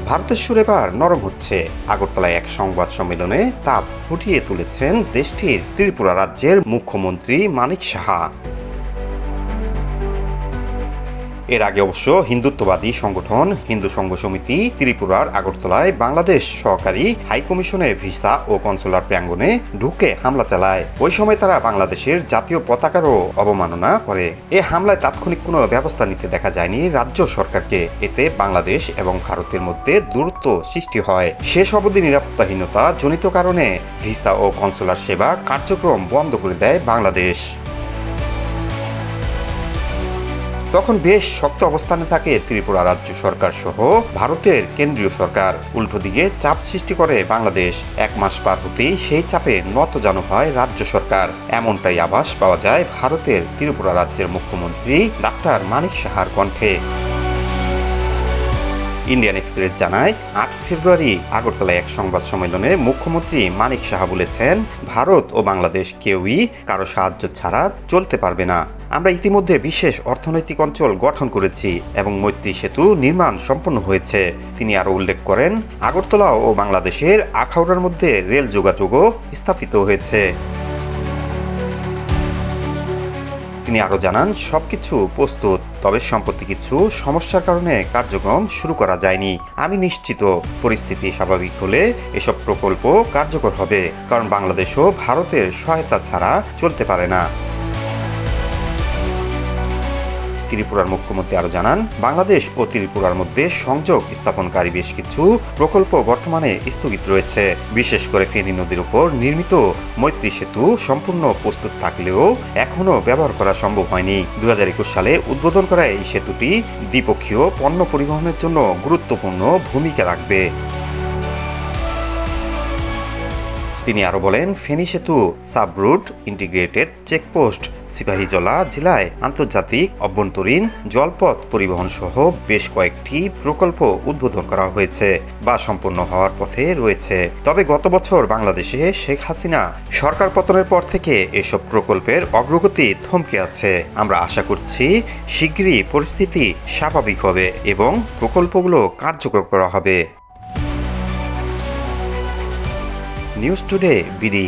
ভারতের সুর এবার নরম হচ্ছে। আগরতলায় এক সংবাদ সম্মেলনে তা ফুটিয়ে তুলেছেন দেশটির ত্রিপুরা রাজ্যের মুখ্যমন্ত্রী মানিক সাহা। এর আগে অবশ্য হিন্দুত্ববাদী সংগঠন হিন্দু সংঘ সমিতি ত্রিপুরার আগরতলায় বাংলাদেশ সহকারী হাইকমিশনের ভিসা ও কনসুলার প্রাঙ্গণে ঢুকে হামলা চালায়। ওই সময় তারা বাংলাদেশের জাতীয় পতাকারও অবমাননা করে। এ হামলায় তাৎক্ষণিক কোনো ব্যবস্থা নিতে দেখা যায়নি রাজ্য সরকারকে। এতে বাংলাদেশ এবং ভারতের মধ্যে দূরত্ব সৃষ্টি হয়। শেষ অবধি নিরাপত্তাহীনতা জনিত কারণে ভিসা ও কনসুলার সেবা কার্যক্রম বন্ধ করে দেয় বাংলাদেশ। তখন বেশ শক্ত অবস্থানে থাকে ত্রিপুরা রাজ্য সরকার সহ ভারতের কেন্দ্রীয় সরকার। উল্টো দিকে চাপ সৃষ্টি করে বাংলাদেশ। 1 মাস পার হতেই সেই চাপে নতজানু হয় রাজ্য সরকার। এমনটাই আভাস পাওয়া যায় ভারতের ত্রিপুরা রাজ্যের মুখ্যমন্ত্রী ডাক্তার মানিক সাহার কণ্ঠে। ইন্ডিয়ান এক্সপ্রেস জানায় 8 ফেব্রুয়ারি আগরতলায় এক সংবাদ সম্মেলনে মুখ্যমন্ত্রী মানিক সাহা বলেছেন, ভারত ও বাংলাদেশ কেউই কারো সাহায্য ছাড়া চলতে পারবে না। আমরা ইতিমধ্যে বিশেষ অর্থনৈতিক অঞ্চল গঠন করেছি এবং মৈত্রী সেতু নির্মাণ সম্পন্ন হয়েছে। তিনি আরও উল্লেখ করেন, আগরতলা ও বাংলাদেশের আখাউড়ার মধ্যে রেল যোগাযোগও স্থাপিত হয়েছে। তিনি আরও জানান, সবকিছু প্রস্তুত, তবে সম্প্রতি কিছু সমস্যার কারণে কার্যক্রম শুরু করা যায়নি। আমি নিশ্চিত পরিস্থিতি স্বাভাবিক হলে এসব প্রকল্প কার্যকর হবে, কারণ বাংলাদেশও ভারতের সহায়তা ছাড়া চলতে পারে না। ত্রিপুরার মুখ্যমন্ত্রী আরও জানান, বাংলাদেশ ও ত্রিপুরার মধ্যে সংযোগ স্থাপনকারী বেশ কিছু প্রকল্প বর্তমানে স্থগিত রয়েছে। বিশেষ করে ফেনী নদীর উপর নির্মিত মৈত্রী সেতু সম্পূর্ণ প্রস্তুত থাকলেও এখনও ব্যবহার করা সম্ভব হয়নি। 2021 সালে উদ্বোধন করা এই সেতুটি দ্বিপক্ষীয় পণ্য পরিবহনের জন্য গুরুত্বপূর্ণ ভূমিকা রাখবে। তিনি আরও বলেন, ফেনী সেতু সাবরুট ইন্টিগ্রেটেড চেকপোস্ট সিপাহীজলা জেলায় আন্তর্জাতিক অভ্যন্তরীণ জলপথ পরিবহন সহ বেশ কয়েকটি প্রকল্প উদ্বোধন করা হয়েছে বা সম্পন্ন হওয়ার পথে রয়েছে। তবে গত বছর বাংলাদেশে শেখ হাসিনা সরকার পতনের পর থেকে এসব প্রকল্পের অগ্রগতি থমকে আছে। আমরা আশা করছি শিগগিরই পরিস্থিতি স্বাভাবিক হবে এবং প্রকল্পগুলো কার্যকর করা হবে। News today BD.